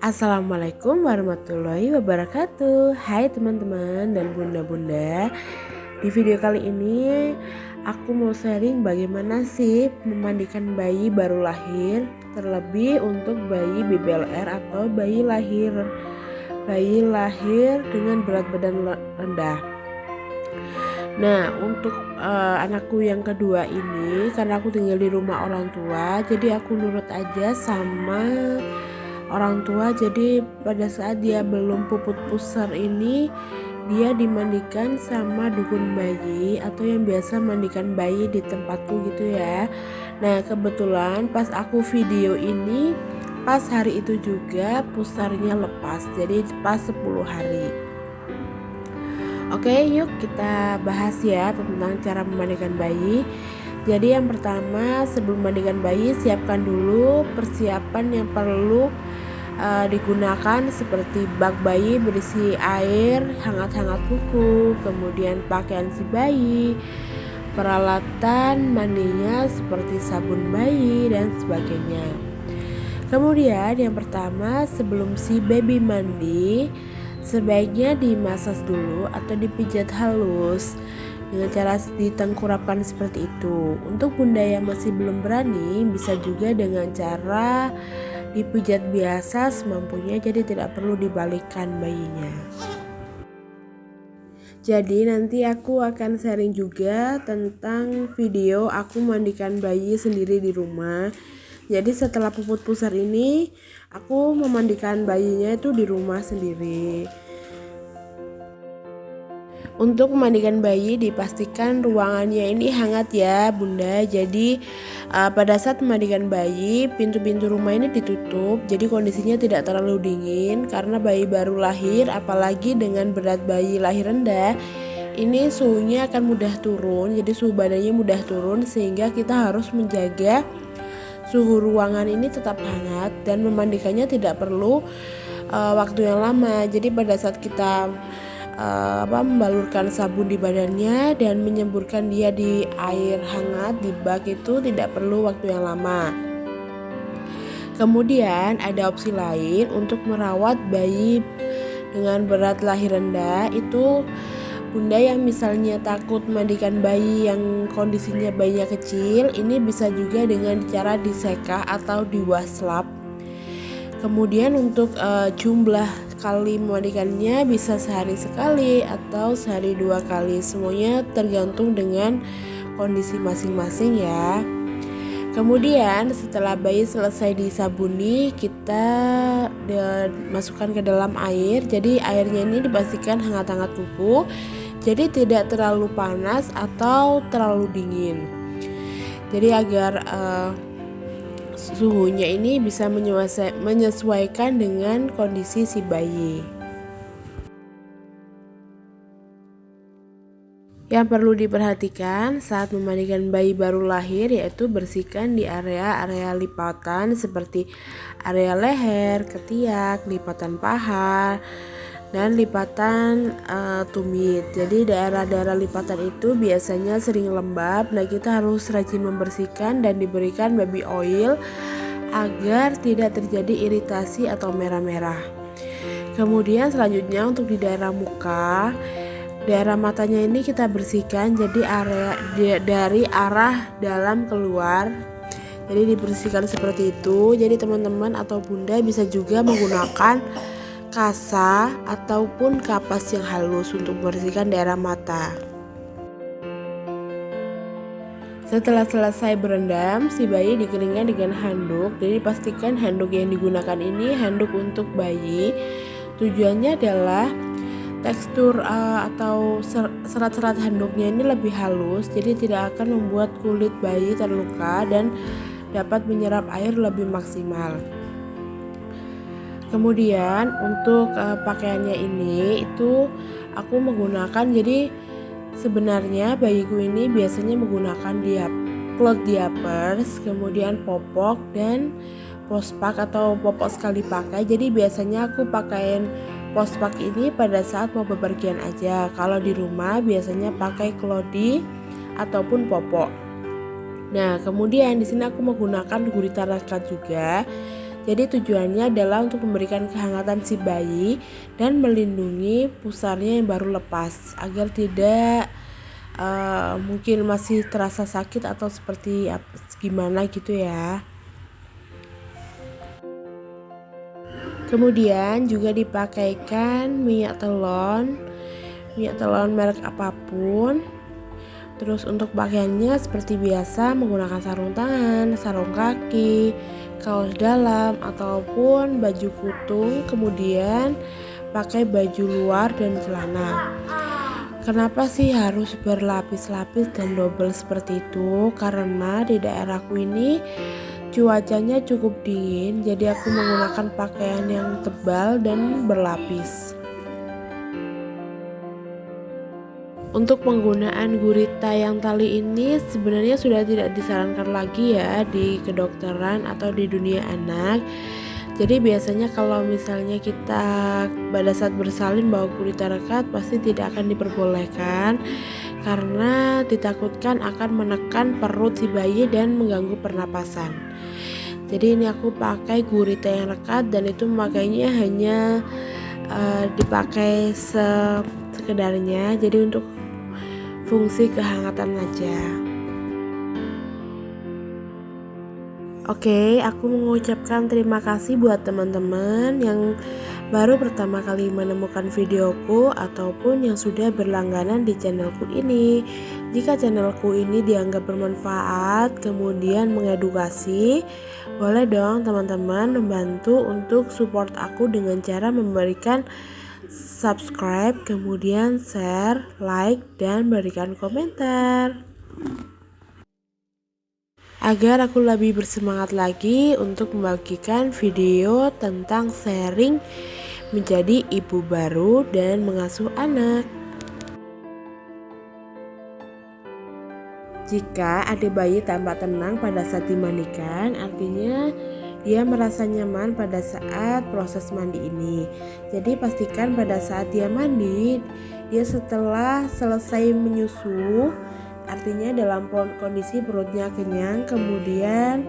Assalamualaikum warahmatullahi wabarakatuh. Hai teman-teman dan bunda-bunda. Di video kali ini aku mau sharing bagaimana sih memandikan bayi baru lahir, terlebih untuk bayi BBLR atau bayi lahir dengan berat badan rendah. Nah, untuk anakku yang kedua ini, karena aku tinggal di rumah orang tua, jadi aku nurut aja sama orang tua. Jadi pada saat dia belum puput pusar ini, dia dimandikan sama dukun bayi atau yang biasa mandikan bayi di tempatku gitu ya. Nah, kebetulan pas aku video ini, pas hari itu juga pusarnya lepas, jadi pas 10 hari. Oke, yuk kita bahas ya tentang cara memandikan bayi. Jadi yang pertama, sebelum memandikan bayi, siapkan dulu persiapan yang perlu digunakan, seperti bak bayi berisi air hangat-hangat kuku, kemudian pakaian si bayi, peralatan mandinya seperti sabun bayi dan sebagainya. Kemudian yang pertama, sebelum si baby mandi, sebaiknya dimasas dulu atau dipijat halus dengan cara ditengkurapkan seperti itu. Untuk bunda yang masih belum berani, bisa juga dengan cara dipijat biasa semampunya, jadi tidak perlu dibalikkan bayinya. Jadi nanti aku akan sharing juga tentang video aku mandikan bayi sendiri di rumah. Jadi setelah puput pusar ini, aku memandikan bayinya itu di rumah sendiri. Untuk memandikan bayi, dipastikan ruangannya ini hangat ya bunda. Jadi pada saat memandikan bayi, pintu-pintu rumah ini ditutup, jadi kondisinya tidak terlalu dingin. Karena bayi baru lahir, apalagi dengan berat bayi lahir rendah, ini suhunya akan mudah turun. Jadi suhu badannya mudah turun, sehingga kita harus menjaga suhu ruangan ini tetap hangat. Dan memandikannya tidak perlu waktu yang lama. Jadi pada saat kita membalurkan sabun di badannya dan menyemburkan dia di air hangat di bak, itu tidak perlu waktu yang lama. Kemudian ada opsi lain untuk merawat bayi dengan berat lahir rendah. Itu bunda yang misalnya takut mandikan bayi yang kondisinya bayinya kecil, ini bisa juga dengan cara diseka atau diwaslap. Kemudian untuk jumlah kali memandikannya bisa sehari sekali atau sehari 2 kali, semuanya tergantung dengan kondisi masing-masing ya. Kemudian setelah bayi selesai disabuni, kita masukkan ke dalam air. Jadi airnya ini dipastikan hangat-hangat kuku, jadi tidak terlalu panas atau terlalu dingin. Jadi agar suhunya ini bisa menyesuaikan dengan kondisi si bayi. Yang perlu diperhatikan saat memandikan bayi baru lahir, yaitu bersihkan di area-area lipatan seperti area leher, ketiak, lipatan paha, dan lipatan tumit. Jadi daerah-daerah lipatan itu biasanya sering lembab. Nah, kita harus rajin membersihkan dan diberikan baby oil agar tidak terjadi iritasi atau merah-merah. Kemudian selanjutnya untuk di daerah muka, daerah matanya ini kita bersihkan, jadi area dari arah dalam keluar. Jadi dibersihkan seperti itu. Jadi teman-teman atau bunda bisa juga menggunakan kasa ataupun kapas yang halus untuk membersihkan daerah mata. Setelah selesai berendam, si bayi dikeringkan dengan handuk. Jadi pastikan handuk yang digunakan ini handuk untuk bayi. Tujuannya adalah tekstur atau serat-serat handuknya ini lebih halus, jadi tidak akan membuat kulit bayi terluka dan dapat menyerap air lebih maksimal. Kemudian untuk pakaiannya ini itu aku menggunakan, jadi sebenarnya bayiku ini biasanya menggunakan cloth diapers, kemudian popok dan pospak atau popok sekali pakai. Jadi biasanya aku pakaiin pospak ini pada saat mau bepergian aja. Kalau di rumah biasanya pakai clothy ataupun popok. Nah, kemudian di sini aku menggunakan gurita rakat juga. Jadi tujuannya adalah untuk memberikan kehangatan si bayi dan melindungi pusarnya yang baru lepas agar tidak mungkin masih terasa sakit atau seperti gimana gitu ya. Kemudian juga dipakaikan minyak telon merek apapun. Terus untuk pakaiannya seperti biasa menggunakan sarung tangan, sarung kaki, kaos dalam ataupun baju kutung, kemudian pakai baju luar dan celana. Kenapa sih harus berlapis-lapis dan double seperti itu? Karena di daerahku ini cuacanya cukup dingin, jadi aku menggunakan pakaian yang tebal dan berlapis. Untuk penggunaan gurita yang tali ini sebenarnya sudah tidak disarankan lagi ya di kedokteran atau di dunia anak. Jadi biasanya kalau misalnya kita pada saat bersalin bawa gurita rekat pasti tidak akan diperbolehkan karena ditakutkan akan menekan perut si bayi dan mengganggu pernapasan. Jadi ini aku pakai gurita yang rekat dan itu memakainya hanya dipakai sekedarnya, jadi untuk fungsi kehangatan aja. Oke, aku mengucapkan terima kasih buat teman-teman yang baru pertama kali menemukan videoku ataupun yang sudah berlangganan di channelku ini. Jika channelku ini dianggap bermanfaat, kemudian mengedukasi, boleh dong teman-teman membantu untuk support aku dengan cara memberikan subscribe, kemudian share, like, dan berikan komentar agar aku lebih bersemangat lagi untuk membagikan video tentang sharing menjadi ibu baru dan mengasuh anak. Jika ada bayi tampak tenang pada saat dimandikan, artinya dia merasa nyaman pada saat proses mandi ini. Jadi pastikan pada saat dia mandi, dia setelah selesai menyusu, artinya dalam kondisi perutnya kenyang, kemudian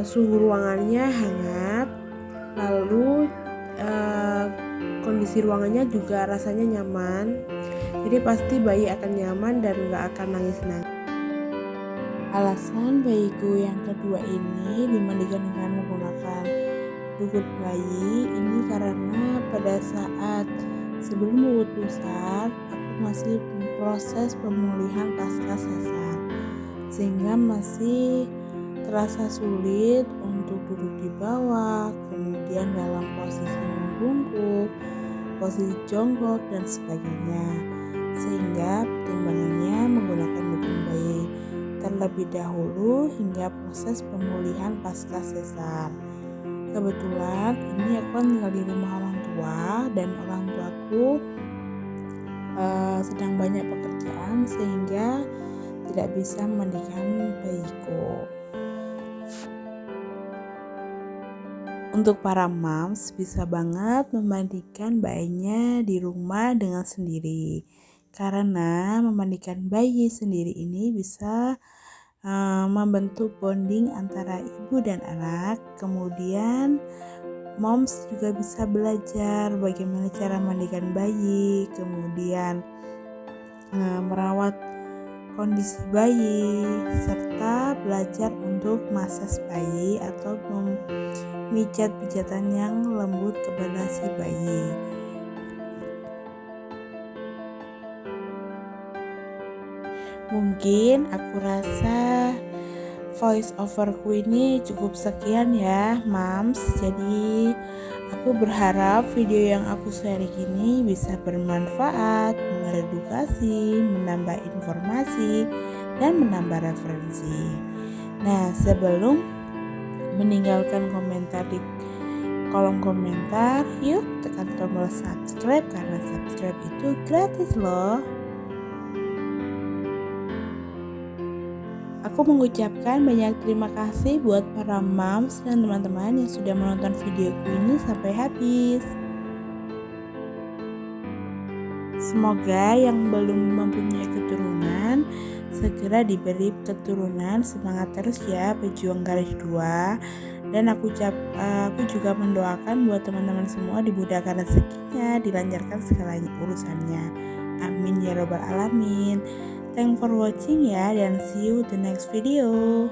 suhu ruangannya hangat, lalu kondisi ruangannya juga rasanya nyaman. Jadi pasti bayi akan nyaman dan gak akan nangis-nangis. Alasan bayiku yang kedua ini dimandikan dengan menggunakan dukun bayi ini karena pada saat sebelum mulut besar aku masih proses pemulihan pasca sesar, sehingga masih terasa sulit untuk duduk di bawah, kemudian dalam posisi membungkuk, posisi jongkok dan sebagainya, sehingga pertimbangannya menggunakan dukun bayi terlebih dahulu hingga proses pemulihan pasca sesar. Kebetulan ini aku kan tinggal di rumah orang tua dan orang tuaku sedang banyak pekerjaan sehingga tidak bisa memandikan bayiku. Untuk para moms bisa banget memandikan bayinya di rumah dengan sendiri, karena memandikan bayi sendiri ini bisa membentuk bonding antara ibu dan anak. Kemudian moms juga bisa belajar bagaimana cara memandikan bayi, kemudian merawat kondisi bayi, serta belajar untuk massage bayi atau memijat pijatan yang lembut kepada si bayi. Mungkin aku rasa voice overku ini cukup sekian ya moms. Jadi aku berharap video yang aku share ini bisa bermanfaat, mengedukasi, menambah informasi, dan menambah referensi. Nah, sebelum meninggalkan komentar di kolom komentar, yuk tekan tombol subscribe karena subscribe itu gratis loh. Aku mengucapkan banyak terima kasih buat para moms dan teman-teman yang sudah menonton videoku ini sampai habis. Semoga yang belum mempunyai keturunan segera diberi keturunan. Semangat terus ya pejuang garis 2. Dan aku juga mendoakan buat teman-teman semua dimudahkan rezekinya, dilancarkan segala urusannya. Amin ya robbal alamin. Thanks for watching ya, dan see you the next video.